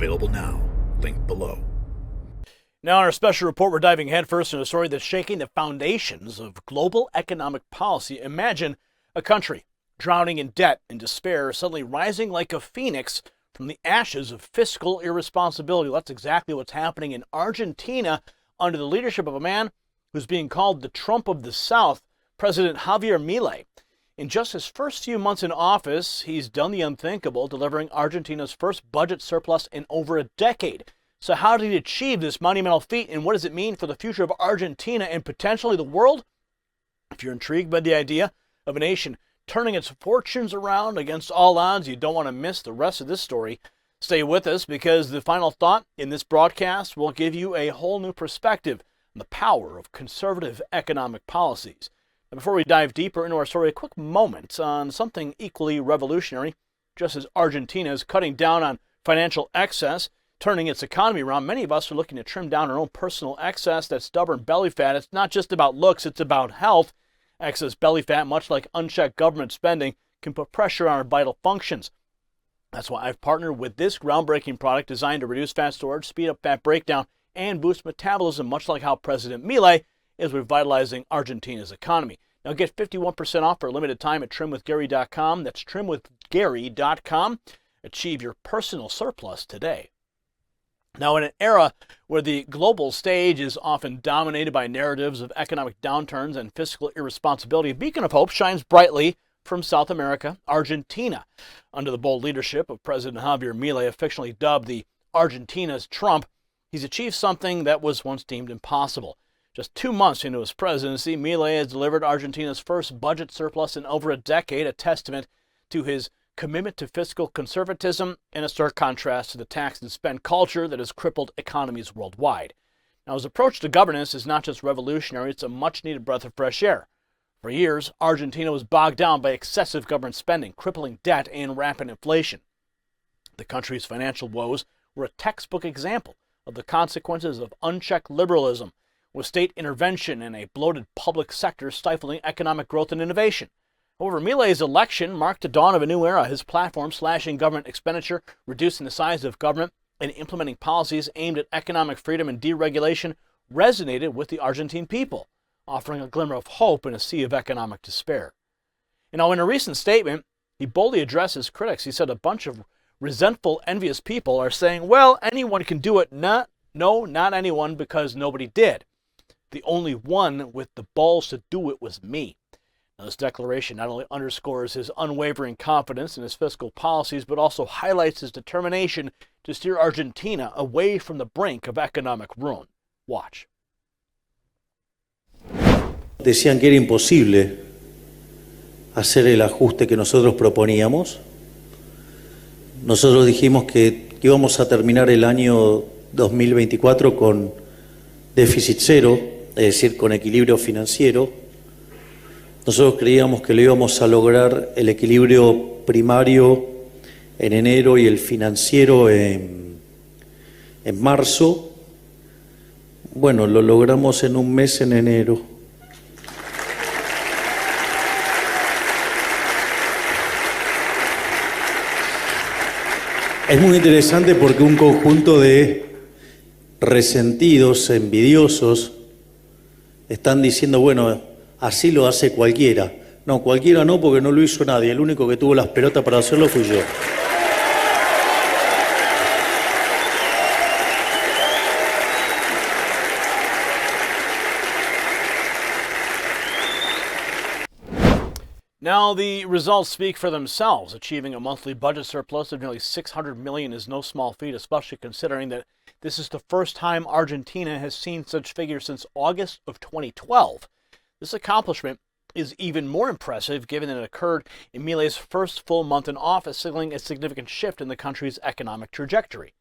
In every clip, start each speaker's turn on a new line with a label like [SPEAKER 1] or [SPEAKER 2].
[SPEAKER 1] Available now. Link below.
[SPEAKER 2] Now, in our special report, we're diving headfirst into a story that's shaking the foundations of global economic policy. Imagine a country drowning in debt and despair, suddenly rising like a phoenix from the ashes of fiscal irresponsibility. That's exactly what's happening in Argentina under the leadership of a man who's being called the Trump of the South, President Javier Milei. In just his first few months in office, he's done the unthinkable, delivering Argentina's first budget surplus in over a decade. So how did he achieve this monumental feat, and what does it mean for the future of Argentina and potentially the world? If you're intrigued by the idea of a nation turning its fortunes around against all odds, you don't want to miss the rest of this story. Stay with us, because the final thought in this broadcast will give you a whole new perspective on the power of conservative economic policies. And before we dive deeper into our story, a quick moment on something equally revolutionary. Just as Argentina is cutting down on financial excess, turning its economy around, many of us are looking to trim down our own personal excess, that stubborn belly fat. It's not just about looks, it's about health. Excess belly fat, much like unchecked government spending, can put pressure on our vital functions. That's why I've partnered with this groundbreaking product designed to reduce fat storage, speed up fat breakdown, and boost metabolism, much like how President Milei is revitalizing Argentina's economy. Now get 51% off for a limited time at trimwithgary.com. That's trimwithgary.com. Achieve your personal surplus today. Now, in an era where the global stage is often dominated by narratives of economic downturns and fiscal irresponsibility, a beacon of hope shines brightly from South America, Argentina. Under the bold leadership of President Javier Milei, affectionately dubbed the Argentina's Trump, he's achieved something that was once deemed impossible. Just 2 months into his presidency, Milei has delivered Argentina's first budget surplus in over a decade, a testament to his commitment to fiscal conservatism, in a stark contrast to the tax and spend culture that has crippled economies worldwide. Now, his approach to governance is not just revolutionary, it's a much-needed breath of fresh air. For years, Argentina was bogged down by excessive government spending, crippling debt, and rampant inflation. The country's financial woes were a textbook example of the consequences of unchecked liberalism, with state intervention and a bloated public sector stifling economic growth and innovation. However, Milei's election marked the dawn of a new era. His platform, slashing government expenditure, reducing the size of government, and implementing policies aimed at economic freedom and deregulation, resonated with the Argentine people, offering a glimmer of hope in a sea of economic despair. And now, in a recent statement, he boldly addressed his critics. He said a bunch of resentful, envious people are saying, well, anyone can do it. No, not anyone, because nobody did. The only one with the balls to do it was me. Now, this declaration not only underscores his unwavering confidence in his fiscal policies, but also highlights his determination to steer Argentina away from the brink of economic ruin. Watch.
[SPEAKER 3] Decían que era imposible hacer el ajuste que nosotros proponíamos. Nosotros dijimos que íbamos a terminar el año 2024 con déficit cero, es decir, con equilibrio financiero. Nosotros creíamos que lo íbamos a lograr el equilibrio primario en enero y el financiero en marzo. Bueno, lo logramos en un mes, en enero. Es muy interesante porque un conjunto de resentidos, envidiosos, están diciendo, bueno, así lo hace cualquiera. No, cualquiera no, porque no lo hizo nadie. El único que tuvo las pelotas para hacerlo fui yo.
[SPEAKER 2] Now, the results speak for themselves. Achieving a monthly budget surplus of nearly $600 million is no small feat, especially considering that this is the first time Argentina has seen such figures since August of 2012. This accomplishment is even more impressive given that it occurred in Milei's first full month in office, signaling a significant shift in the country's economic trajectory.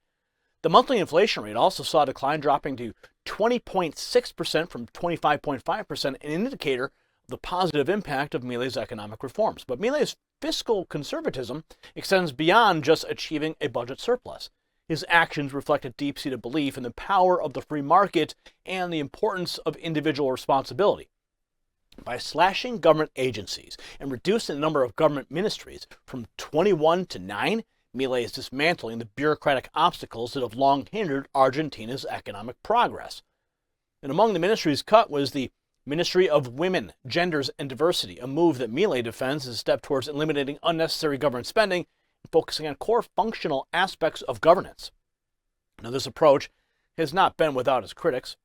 [SPEAKER 2] The monthly inflation rate also saw a decline, dropping to 20.6% from 25.5%, an indicator of the positive impact of Milei's economic reforms. But Milei's fiscal conservatism extends beyond just achieving a budget surplus. His actions reflect a deep-seated belief in the power of the free market and the importance of individual responsibility. By slashing government agencies and reducing the number of government ministries from 21 to 9, Milei is dismantling the bureaucratic obstacles that have long hindered Argentina's economic progress. And among the ministries cut was the Ministry of Women, Genders, and Diversity, a move that Milei defends as a step towards eliminating unnecessary government spending and focusing on core functional aspects of governance. Now, this approach has not been without its critics.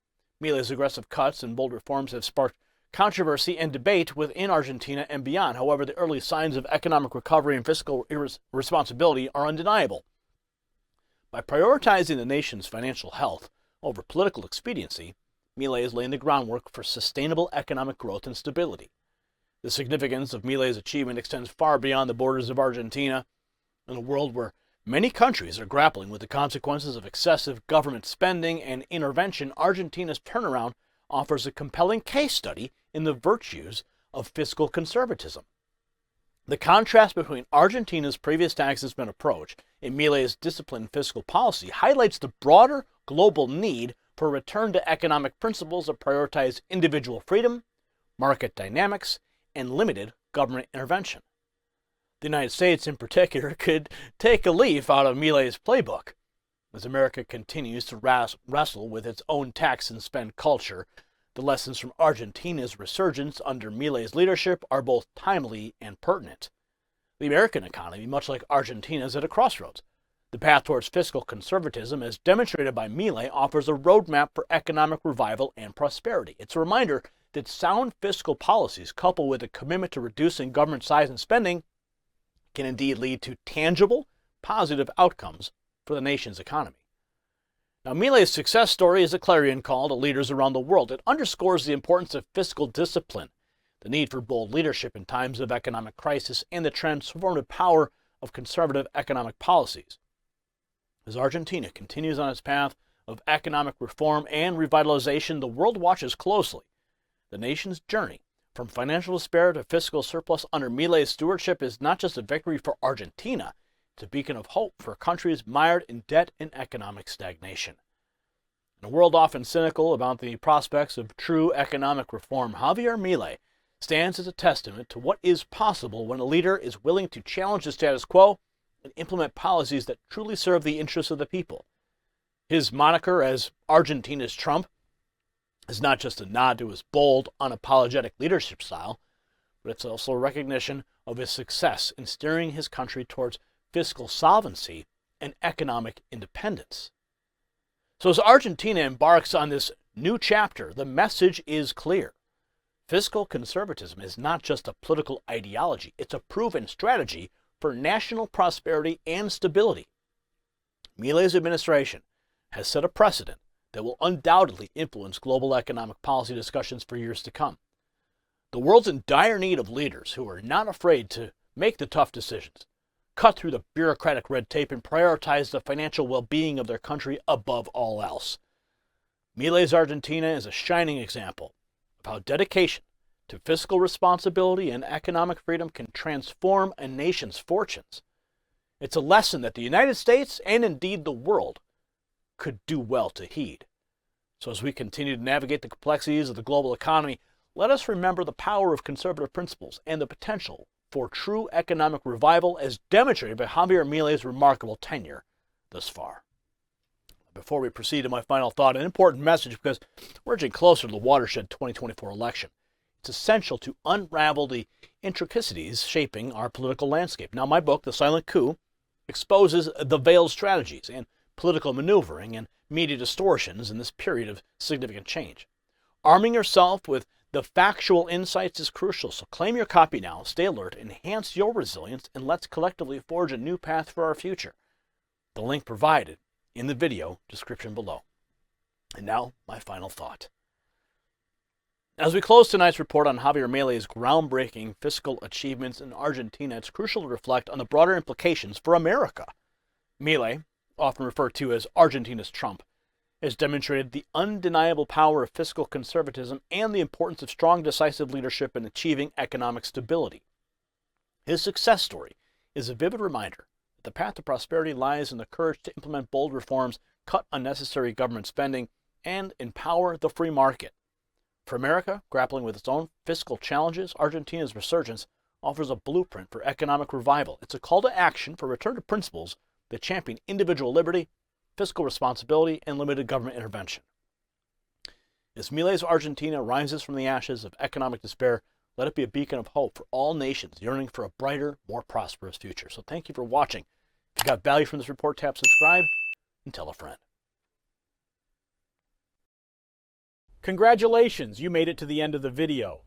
[SPEAKER 2] Milei's aggressive cuts and bold reforms have sparked controversy and debate within Argentina and beyond. However, the early signs of economic recovery and fiscal responsibility are undeniable. By prioritizing the nation's financial health over political expediency, Milei is laying the groundwork for sustainable economic growth and stability. The significance of Milei's achievement extends far beyond the borders of Argentina. In a world where many countries are grappling with the consequences of excessive government spending and intervention, Argentina's turnaround offers a compelling case study in the virtues of fiscal conservatism. The contrast between Argentina's previous tax-spend approach and Milei's disciplined fiscal policy highlights the broader global need for a return to economic principles that prioritize individual freedom, market dynamics, and limited government intervention. The United States, in particular, could take a leaf out of Milei's playbook. As America continues to wrestle with its own tax and spend culture, the lessons from Argentina's resurgence under Milei's leadership are both timely and pertinent. The American economy, much like Argentina's, is at a crossroads. The path towards fiscal conservatism, as demonstrated by Milei, offers a roadmap for economic revival and prosperity. It's a reminder that sound fiscal policies, coupled with a commitment to reducing government size and spending, can indeed lead to tangible, positive outcomes for the nation's economy. Now, Milei's success story is a clarion call to leaders around the world. It underscores the importance of fiscal discipline, the need for bold leadership in times of economic crisis, and the transformative power of conservative economic policies. As Argentina continues on its path of economic reform and revitalization, the world watches closely. The nation's journey from financial despair to fiscal surplus under Milei's stewardship is not just a victory for Argentina, it's a beacon of hope for countries mired in debt and economic stagnation. In a world often cynical about the prospects of true economic reform, Javier Milei stands as a testament to what is possible when a leader is willing to challenge the status quo and implement policies that truly serve the interests of the people. His moniker as Argentina's Trump is not just a nod to his bold, unapologetic leadership style, but it's also a recognition of his success in steering his country towards fiscal solvency and economic independence. So as Argentina embarks on this new chapter, the message is clear. Fiscal conservatism is not just a political ideology, it's a proven strategy for national prosperity and stability. Milei's administration has set a precedent that will undoubtedly influence global economic policy discussions for years to come. The world's in dire need of leaders who are not afraid to make the tough decisions, cut through the bureaucratic red tape, and prioritize the financial well-being of their country above all else. Milei's Argentina is a shining example of how dedication to fiscal responsibility and economic freedom can transform a nation's fortunes. It's a lesson that the United States, and indeed the world, could do well to heed. So as we continue to navigate the complexities of the global economy, let us remember the power of conservative principles and the potential for true economic revival as demonstrated by Javier Milei's remarkable tenure thus far. Before we proceed to my final thought, an important message because we're edging closer to the watershed 2024 election. It's essential to unravel the intricacies shaping our political landscape. Now, my book, The Silent Coup, exposes the veiled strategies and political maneuvering and media distortions in this period of significant change. Arming yourself with the factual insights is crucial, so claim your copy now, stay alert, enhance your resilience, and let's collectively forge a new path for our future. The link provided in the video description below. And now, my final thought. As we close tonight's report on Javier Milei's groundbreaking fiscal achievements in Argentina, it's crucial to reflect on the broader implications for America. Milei, often referred to as Argentina's Trump, has demonstrated the undeniable power of fiscal conservatism and the importance of strong, decisive leadership in achieving economic stability. His success story is a vivid reminder that the path to prosperity lies in the courage to implement bold reforms, cut unnecessary government spending, and empower the free market. For America, grappling with its own fiscal challenges, Argentina's resurgence offers a blueprint for economic revival. It's a call to action for return to principles that champion individual liberty, fiscal responsibility, and limited government intervention. As Milei's Argentina rises from the ashes of economic despair, let it be a beacon of hope for all nations yearning for a brighter, more prosperous future. So thank you for watching. If you got value from this report, tap subscribe and tell a friend.
[SPEAKER 4] Congratulations, you made it to the end of the video.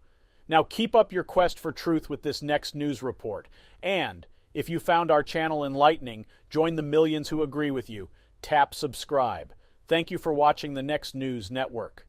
[SPEAKER 4] Now keep up your quest for truth with this next news report. And if you found our channel enlightening, join the millions who agree with you. Tap subscribe. Thank you for watching the Next News Network.